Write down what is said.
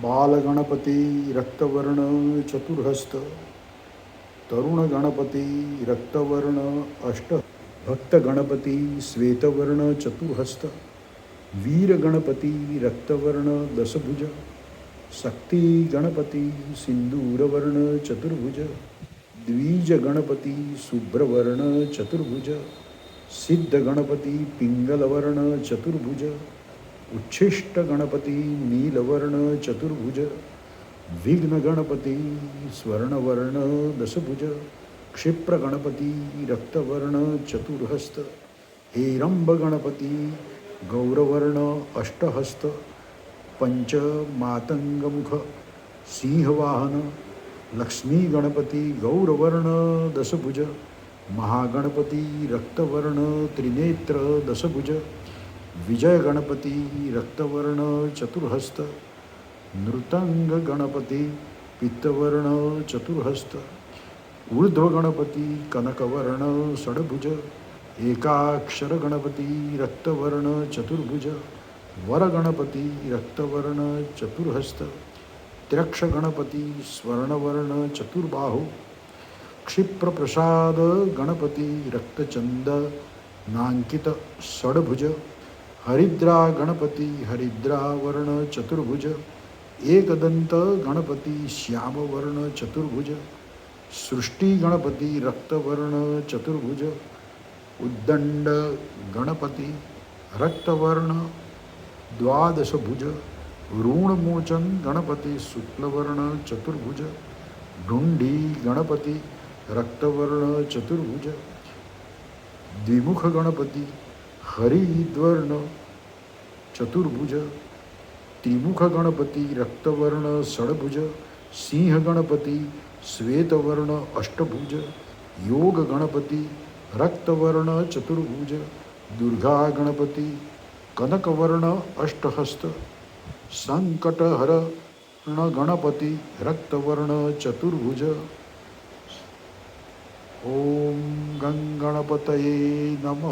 बालगणपति रक्तवर्ण चतुर्हस्त, तरुण गणपति रक्तवर्ण अष्ट, भक्त गणपति श्वेतवर्ण चतुर्हस्त, वीर गणपति रक्तवर्ण दशभुज, शक्ति गणपति सिंदूरवर्ण चतुर्भुज, द्विज गणपति शुभ्रवर्ण चतुर्भुज, सिद्ध गणपति पिंगलवर्ण चतुर्भुज, उच्छिष्ट गणपति नीलवर्ण चतुर्भुज, विघ्न गणपति स्वर्णवर्ण दशभुज, क्षिप्र गणपति रक्तवर्ण चतुर्हस्त, हेरंब गणपति गौरवर्ण अष्टहस्त, पंच मातंगमुख सिंहवाहन, लक्ष्मी गणपति गौरवर्ण दशभुज, महागणपति रक्तवर्ण त्रिनेत्र दशभुज, विजय गणपति रक्तवर्ण चतुर्हस्त, नृतंग गणपति पित्तवर्ण चतुर्हस्त, ऊर्ध्व गणपति कनकवर्ण षडभुज, एकाक्षर गणपति रक्तवर्ण चतुर्भुज, वर गणपति रक्तवर्ण चतुर्हस्त, त्र्यक्ष गणपति स्वर्णवर्ण चतुर्बाहु, क्षिप्र प्रसाद गणपति रक्तचंद नांकित षडभुज, हरिद्रा गणपति हरिद्रावर्ण चतुर्भुज, एकदंत गणपति श्यामवर्ण चतुर्भुज, सृष्टि गणपति रक्तवर्ण चतुर्भुज, उद्दंड गणपति रक्तवर्ण द्वादशभुज, ऋणमोचन गणपति शुक्लवर्ण चतुर्भुज, ढुंडी गणपति रक्तवर्ण चतुर्भुज, द्विमुख गणपति हरिद्वर्ण चतुर्भुज, त्रिमुख गणपति रक्तवर्ण षडभुज, सिंह गणपति श्वेतवर्ण अष्टभुज, योग गणपति रक्तवर्ण चतुर्भुज, दुर्गा गणपति कनकवर्ण अष्टहस्त, संकटहरण गणपति रक्तवर्ण चतुर्भुज। ओम गंगणपतये नमः।